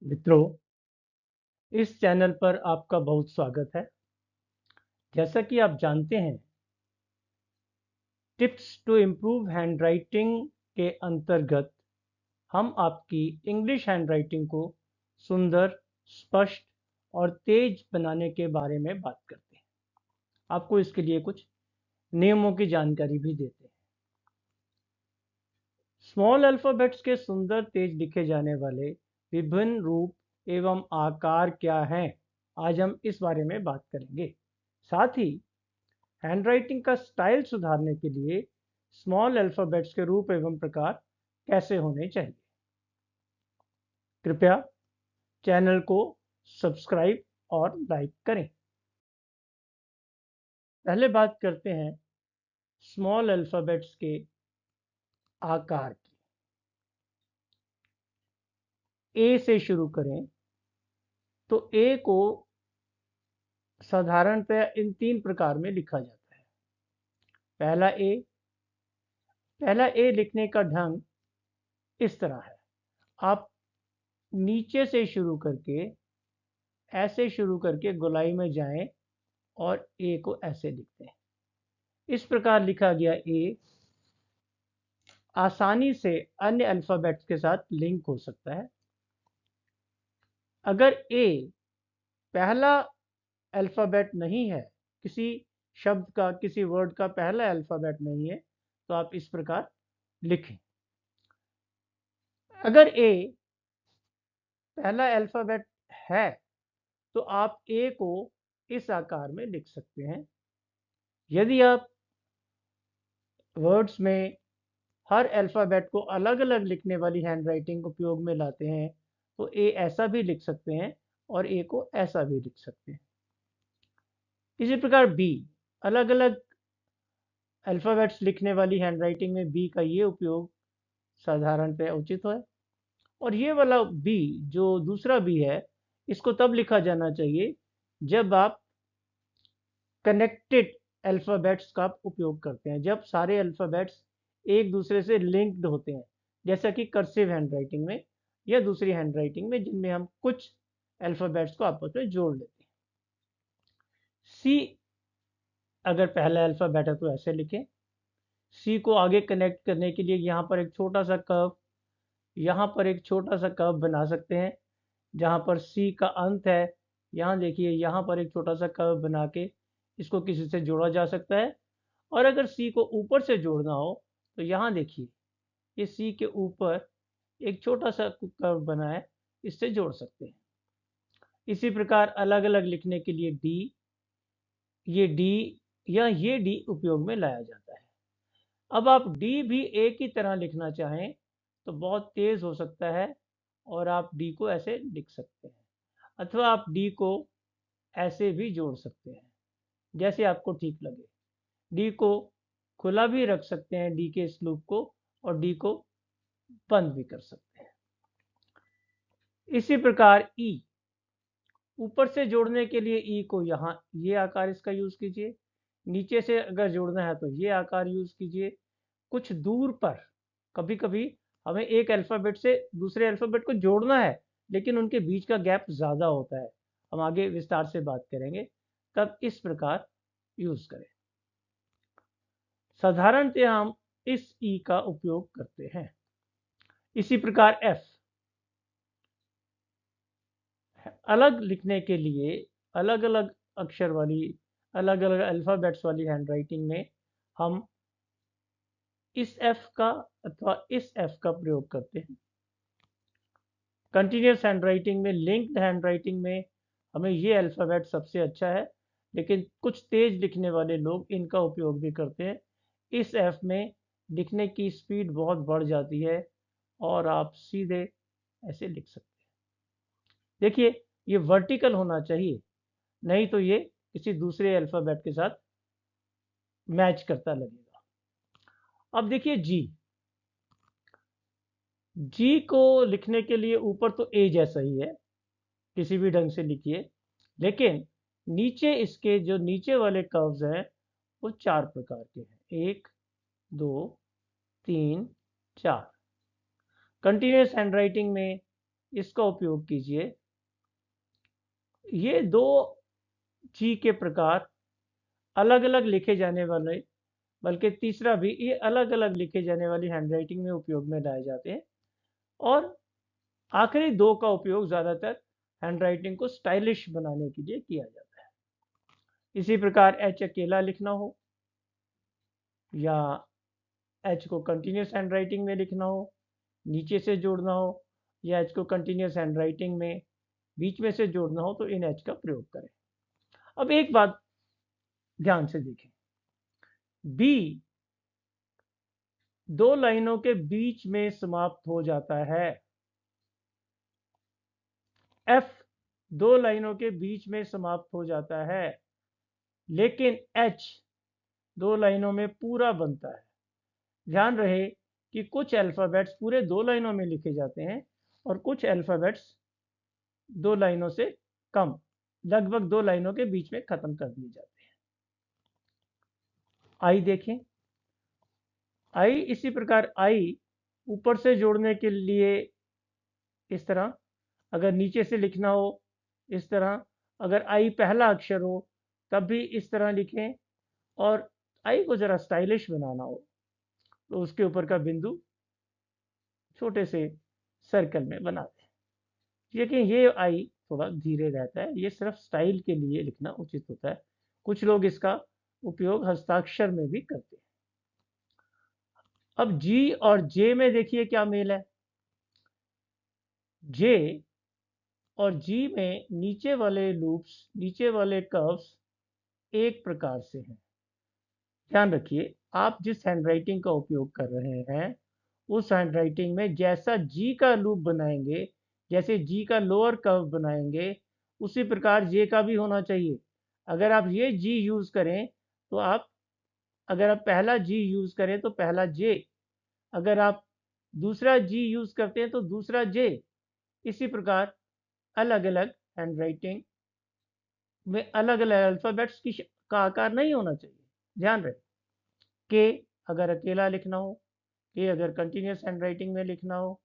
मित्रों, इस चैनल पर आपका बहुत स्वागत है। जैसा कि आप जानते हैं, टिप्स टू इम्प्रूव हैंडराइटिंग के अंतर्गत हम आपकी इंग्लिश हैंडराइटिंग को सुंदर, स्पष्ट और तेज बनाने के बारे में बात करते हैं। आपको इसके लिए कुछ नियमों की जानकारी भी देते हैं। स्मॉल अल्फ़ाबेट्स के सुंदर, तेज लिखे जाने वाले विभिन्न रूप एवं आकार क्या हैं? आज हम इस बारे में बात करेंगे। साथ ही हैंडराइटिंग का स्टाइल सुधारने के लिए स्मॉल अल्फ़ाबेट्स के रूप एवं प्रकार कैसे होने चाहिए। कृपया चैनल को सब्सक्राइब और लाइक करें। पहले बात करते हैं स्मॉल अल्फ़ाबेट्स के आकार की। ए से शुरू करें तो ए को साधारणतः इन 3 प्रकार में लिखा जाता है। पहला ए लिखने का ढंग इस तरह है। आप नीचे से शुरू करके ऐसे शुरू करके गोलाई में जाएं और ए को ऐसे लिखते हैं। इस प्रकार लिखा गया ए आसानी से अन्य अल्फ़ाबेट्स के साथ लिंक हो सकता है। अगर ए पहला अल्फ़ाबेट नहीं है, किसी शब्द का, किसी वर्ड का पहला अल्फ़ाबेट नहीं है, तो आप इस प्रकार लिखें। अगर ए पहला अल्फ़ाबेट है तो आप ए को इस आकार में लिख सकते हैं। यदि आप वर्ड्स में हर अल्फ़ाबेट को अलग-अलग लिखने वाली हैंडराइटिंग उपयोग में लाते हैं, तो ए ऐसा भी लिख सकते हैं और ए को ऐसा भी लिख सकते हैं। इसी प्रकार बी, अलग-अलग अल्फ़ाबेट्स लिखने वाली हैंडराइटिंग में बी का ये उपयोग साधारणतः उचित है। और ये वाला बी, जो दूसरा बी है, इसको तब लिखा जाना चाहिए जब आप कनेक्टेड अल्फ़ाबेट्स का उपयोग करते हैं, जब सारे अल्फ़ाबेट्स एक दूसरे से लिंक्ड होते हैं, जैसा कि कर्सिव हैंडराइटिंग में या दूसरी हैंडराइटिंग में, जिनमें हम कुछ अल्फ़ाबेट्स को आपस में जोड़ लेते हैं। सी अगर पहला अल्फ़ाबेट है तो ऐसे लिखें। सी को आगे कनेक्ट करने के लिए यहाँ पर एक छोटा सा कर्व, यहाँ पर एक छोटा सा कर्व बना सकते हैं। जहाँ पर सी का अंत है, यहाँ देखिए, यहाँ पर एक छोटा सा कर्व बना के इसको किसी से जोड़ा जा सकता है। और अगर सी को ऊपर से जोड़ना हो तो यहाँ देखिए, ये सी के ऊपर एक छोटा सा कर्व बना है, इससे जोड़ सकते हैं। इसी प्रकार अलग अलग लिखने के लिए डी, ये डी या ये डी उपयोग में लाया जाता है। अब आप डी भी एक ही तरह लिखना चाहें तो बहुत तेज हो सकता है और आप डी को ऐसे लिख सकते हैं, अथवा आप डी को ऐसे भी जोड़ सकते हैं, जैसे आपको ठीक लगे। डी को खुला भी रख सकते हैं, डी के इस लूप को, और डी को बंद भी कर सकते हैं। इसी प्रकार ई, ऊपर से जोड़ने के लिए ई को यहाँ ये आकार इसका यूज कीजिए। नीचे से अगर जोड़ना है तो ये आकार यूज कीजिए। कुछ दूर पर कभी कभी हमें एक अल्फ़ाबेट से दूसरे अल्फ़ाबेट को जोड़ना है, लेकिन उनके बीच का गैप ज़्यादा होता है। हम आगे विस्तार से बात करेंगे, तब इस प्रकार यूज करें। साधारणतः हम इस ई का उपयोग करते हैं। इसी प्रकार एफ, अलग लिखने के लिए अलग अलग अक्षर वाली, अलग अलग अल्फ़ाबेट्स वाली हैंडराइटिंग में हम इस एफ का अथवा इस एफ का प्रयोग करते हैं। कंटिन्यूस हैंडराइटिंग में, लिंक्ड हैंडराइटिंग में हमें ये अल्फ़ाबेट सबसे अच्छा है, लेकिन कुछ तेज लिखने वाले लोग इनका उपयोग भी करते हैं। इस एफ में लिखने की स्पीड बहुत बढ़ जाती है और आप सीधे ऐसे लिख सकते हैं। देखिए, ये वर्टिकल होना चाहिए, नहीं तो ये किसी दूसरे अल्फ़ाबेट के साथ मैच करता लगेगा। अब देखिए जी, जी को लिखने के लिए ऊपर तो ए जैसा ही है, किसी भी ढंग से लिखिए, लेकिन नीचे इसके जो नीचे वाले कर्व्स हैं वो 4 प्रकार के हैं। 1, 2, 3, 4। कंटिन्यूस हैंडराइटिंग में इसका उपयोग कीजिए। ये दो जी के प्रकार अलग अलग लिखे जाने वाले, बल्कि तीसरा भी, ये अलग अलग लिखे जाने वाली हैंडराइटिंग में उपयोग में लाए जाते हैं। और आखिरी दो का उपयोग ज़्यादातर हैंडराइटिंग को स्टाइलिश बनाने के लिए किया जाता है। इसी प्रकार एच अकेला लिखना हो, या एच को कंटिन्यूस हैंडराइटिंग में लिखना हो, नीचे से जोड़ना हो, या एच को कंटिन्यूस हैंडराइटिंग में बीच में से जोड़ना हो, तो इन एच का प्रयोग करें। अब एक बात ध्यान से देखें, बी दो लाइनों के बीच में समाप्त हो जाता है, एफ दो लाइनों के बीच में समाप्त हो जाता है, लेकिन एच दो लाइनों में पूरा बनता है। ध्यान रहे कि कुछ अल्फ़ाबेट्स पूरे दो लाइनों में लिखे जाते हैं और कुछ अल्फ़ाबेट्स दो लाइनों से कम, लगभग दो लाइनों के बीच में खत्म कर दिए जाते हैं। आई देखें, आई इसी प्रकार आई ऊपर से जोड़ने के लिए इस तरह, अगर नीचे से लिखना हो इस तरह, अगर आई पहला अक्षर हो तब भी इस तरह लिखें, और आई को ज़रा स्टाइलिश बनाना हो तो उसके ऊपर का बिंदु छोटे से सर्कल में बना दें। लेकिन ये आई थोड़ा धीरे रहता है, ये सिर्फ स्टाइल के लिए लिखना उचित होता है। कुछ लोग इसका उपयोग हस्ताक्षर में भी करते हैं। अब जी और जे में देखिए क्या मेल है। जे और जी में नीचे वाले लूप्स, नीचे वाले कर्व्स एक प्रकार से हैं। ध्यान रखिए, आप जिस हैंडराइटिंग का उपयोग कर रहे हैं उस हैंडराइटिंग में जैसा जी का लूप बनाएंगे, जैसे जी का लोअर कर्व बनाएंगे, उसी प्रकार जे का भी होना चाहिए। अगर आप ये जी यूज करें तो आप, अगर आप पहला जी यूज करें तो पहला जे, अगर आप दूसरा जी यूज करते हैं तो दूसरा जे। इसी प्रकार अलग अलग हैंडराइटिंग में अलग अलग अल्फाबेट्स की का आकार नहीं होना चाहिए। ध्यान रहे, के अगर अकेला लिखना हो, के अगर कंटिन्यूस हैंडराइटिंग में लिखना हो,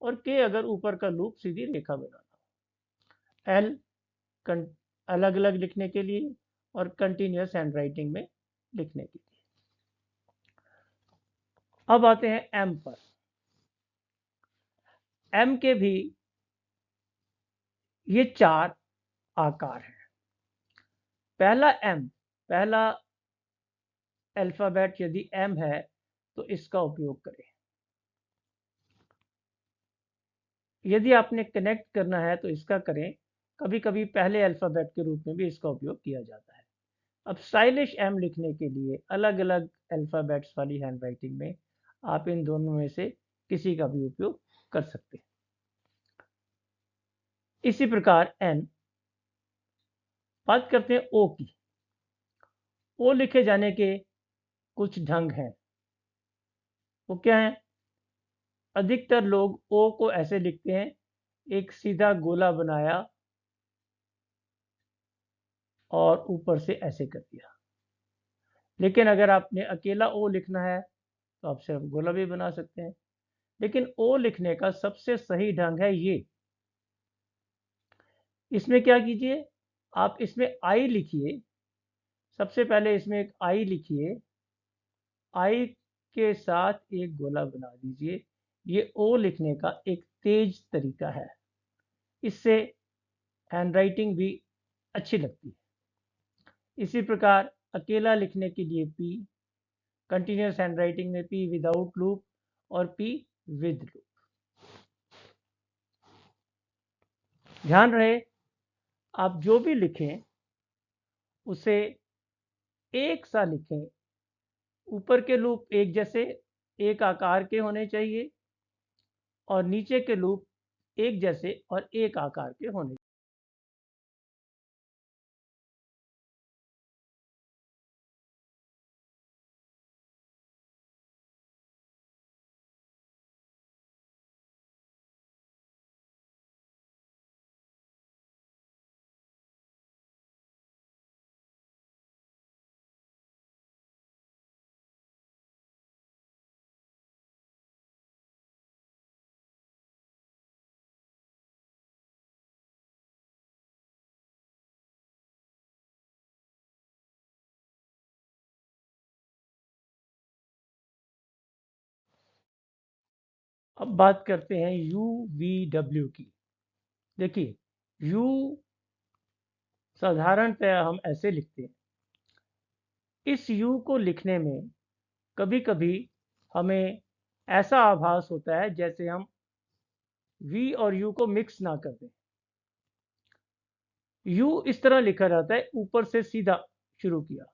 और के अगर ऊपर का लूप सीधी रेखा बनाना हो। एल अलग अलग लिखने के लिए और कंटिन्यूस हैंडराइटिंग में लिखने के लिए। अब आते हैं एम पर। एम के भी ये चार आकार हैं। पहला एम, पहला अल्फाबेट यदि एम है तो इसका उपयोग करें। यदि आपने कनेक्ट करना है तो इसका करें। कभी कभी पहले अल्फाबेट के रूप में भी इसका उपयोग किया जाता है। अब स्टाइलिश एम लिखने के लिए अलग अलग अल्फाबेट्स वाली हैंडराइटिंग में आप इन दोनों में से किसी का भी उपयोग कर सकते हैं। इसी प्रकार एन। बात करते हैं ओ की। ओ लिखे जाने के कुछ ढंग हैं। वो क्या है? अधिकतर लोग ओ को ऐसे लिखते हैं, एक सीधा गोला बनाया और ऊपर से ऐसे कर दिया। लेकिन अगर आपने अकेला ओ लिखना है तो आप सिर्फ गोला भी बना सकते हैं। लेकिन ओ लिखने का सबसे सही ढंग है ये। इसमें क्या कीजिए, आप इसमें आई लिखिए। सबसे पहले इसमें एक आई लिखिए, आई के साथ एक गोला बना दीजिए। ये ओ लिखने का एक तेज तरीका है। इससे हैंडराइटिंग भी अच्छी लगती है। इसी प्रकार अकेला लिखने के लिए पी, कंटिन्यूस हैंडराइटिंग में पी विदाउट लूप और पी विद लूप। ध्यान रहे, आप जो भी लिखें उसे एक सा लिखें। ऊपर के लूप एक जैसे, एक आकार के होने चाहिए, और नीचे के लूप एक जैसे और एक आकार के होने चाहिए। अब बात करते हैं यू वी डब्ल्यू की। देखिए, यू साधारणतः हम ऐसे लिखते हैं। इस यू को लिखने में कभी कभी हमें ऐसा आभास होता है जैसे हम वी और यू को मिक्स ना कर दें। यू इस तरह लिखा जाता है, ऊपर से सीधा शुरू किया,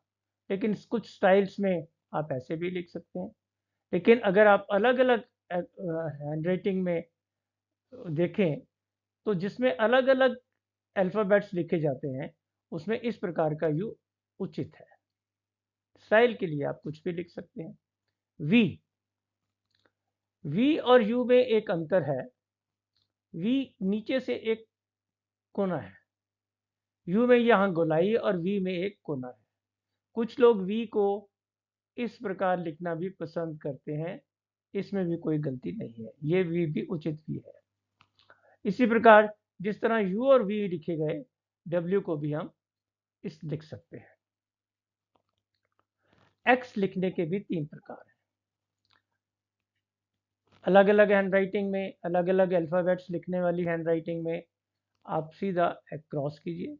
लेकिन कुछ स्टाइल्स में आप ऐसे भी लिख सकते हैं। लेकिन अगर आप अलग अलग हैंड राइटिंग में देखें तो जिसमें अलग अलग अल्फ़ाबेट्स लिखे जाते हैं, उसमें इस प्रकार का यू उचित है। स्टाइल के लिए आप कुछ भी लिख सकते हैं। वी वी और यू में एक अंतर है। वी नीचे से एक कोना है, यू में यहाँ गोलाई और वी में एक कोना है। कुछ लोग वी को इस प्रकार लिखना भी पसंद करते हैं, इसमें भी कोई गलती नहीं है, ये वी भी उचित भी है। इसी प्रकार जिस तरह यू और वी लिखे गए, डब्ल्यू को भी हम इस लिख सकते हैं। एक्स लिखने के भी 3 प्रकार हैं। अलग अलग हैंड राइटिंग में, अलग अलग अल्फ़ाबेट्स लिखने वाली हैंड राइटिंग में आप सीधा एक क्रॉस कीजिए।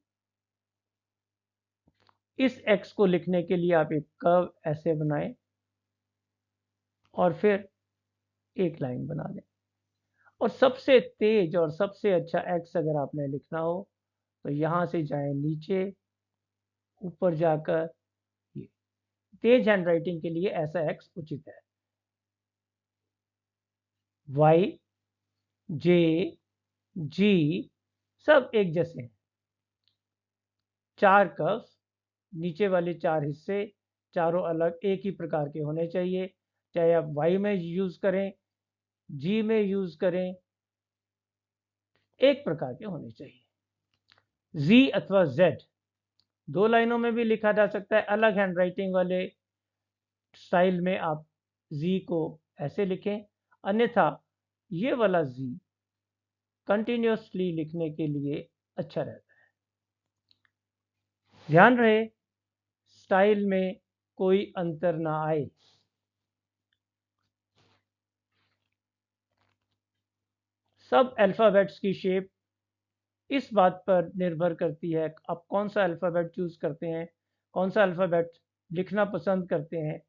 इस एक्स को लिखने के लिए आप एक कर्व ऐसे बनाएं और फिर एक लाइन बना दें। और सबसे तेज और सबसे अच्छा एक्स अगर आपने लिखना हो तो यहाँ से जाएं नीचे, ऊपर जाकर ये। तेज हैंड राइटिंग के लिए ऐसा एक्स उचित है। वाई, जे, जी सब एक जैसे हैं। 4 कर्व्स, नीचे वाले 4 हिस्से चारों अलग एक ही प्रकार के होने चाहिए। चाहे आप वाई में यूज करें, जी में यूज करें, एक प्रकार के होने चाहिए। जी अथवा जेड 2 लाइनों में भी लिखा जा सकता है। अलग हैंड राइटिंग वाले स्टाइल में आप जी को ऐसे लिखें, अन्यथा ये वाला जी कंटिन्यूसली लिखने के लिए अच्छा रहता है। ध्यान रहे स्टाइल में कोई अंतर ना आए। सब अल्फ़ाबेट्स की शेप इस बात पर निर्भर करती है आप कौन सा अल्फ़ाबेट चूज करते हैं, कौन सा अल्फ़ाबेट लिखना पसंद करते हैं।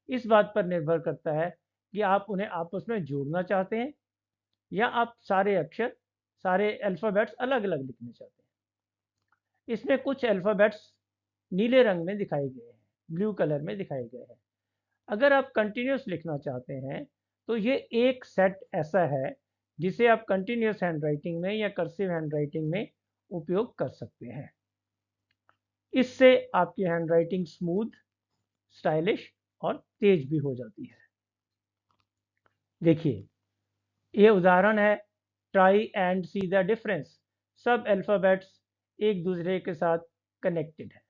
इस बात पर निर्भर करता है कि आप उन्हें आपस में जोड़ना चाहते हैं या आप सारे अक्षर, सारे अल्फ़ाबेट्स अलग अलग लिखना चाहते हैं। इसमें कुछ अल्फ़ाबेट्स नीले रंग में दिखाए गए हैं, ब्लू कलर में दिखाए गए हैं। अगर आप कंटिन्यूस लिखना चाहते हैं तो ये एक सेट ऐसा है जिसे आप कंटिन्यूस हैंड राइटिंग में या कर्सिव हैंड राइटिंग में उपयोग कर सकते हैं। इससे आपकी हैंड राइटिंग स्मूथ, स्टाइलिश और तेज भी हो जाती है। देखिए, ये उदाहरण है, try and see the difference. सब अल्फ़ाबेट्स एक दूसरे के साथ कनेक्टेड है,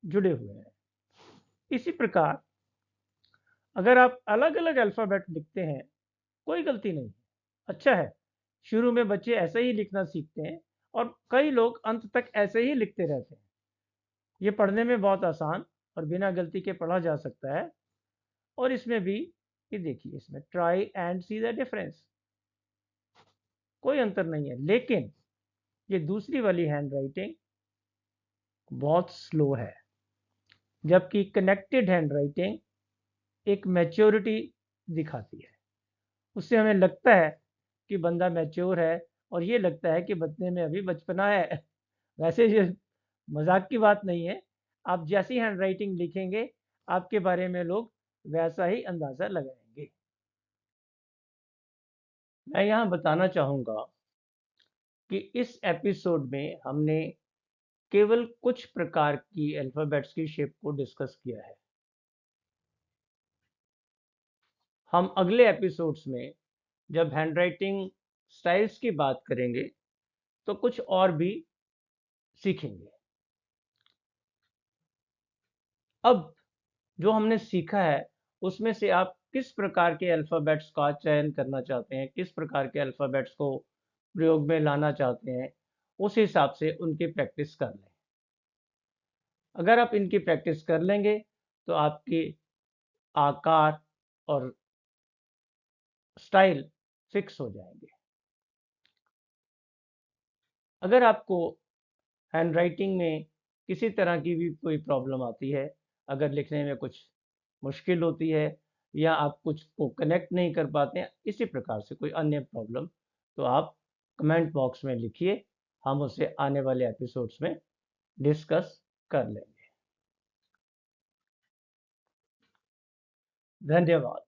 जुड़े हुए हैं। इसी प्रकार अगर आप अलग अलग अल्फ़ाबेट लिखते हैं, कोई गलती नहीं, अच्छा है। शुरू में बच्चे ऐसे ही लिखना सीखते हैं और कई लोग अंत तक ऐसे ही लिखते रहते हैं। ये पढ़ने में बहुत आसान और बिना गलती के पढ़ा जा सकता है। और इसमें भी ये देखिए, इसमें try and see the difference, कोई अंतर नहीं है। लेकिन ये दूसरी वाली हैंड राइटिंग बहुत स्लो है, जबकि कनेक्टेड हैंड राइटिंग एक मैच्योरिटी दिखाती है। उससे हमें लगता है कि बंदा मैच्योर है और ये लगता है कि बंदे में अभी बचपना है। वैसे ये मजाक की बात नहीं है। आप जैसी हैंड राइटिंग लिखेंगे, आपके बारे में लोग वैसा ही अंदाजा लगाएंगे। मैं यहाँ बताना चाहूँगा कि इस एपिसोड में हमने केवल कुछ प्रकार की अल्फ़ाबेट्स की शेप को डिस्कस किया है। हम अगले एपिसोड्स में जब हैंडराइटिंग स्टाइल्स की बात करेंगे तो कुछ और भी सीखेंगे। अब जो हमने सीखा है उसमें से आप किस प्रकार के अल्फ़ाबेट्स का चयन करना चाहते हैं, किस प्रकार के अल्फ़ाबेट्स को प्रयोग में लाना चाहते हैं, उस हिसाब से उनकी प्रैक्टिस कर लें। अगर आप इनकी प्रैक्टिस कर लेंगे तो आपकी आकार और स्टाइल फिक्स हो जाएंगे। अगर आपको हैंडराइटिंग में किसी तरह की भी कोई प्रॉब्लम आती है, अगर लिखने में कुछ मुश्किल होती है या आप कुछ को कनेक्ट नहीं कर पाते हैं, इसी प्रकार से कोई अन्य प्रॉब्लम, तो आप कमेंट बॉक्स में लिखिए, हम उसे आने वाले एपिसोड्स में डिस्कस कर लेंगे। धन्यवाद।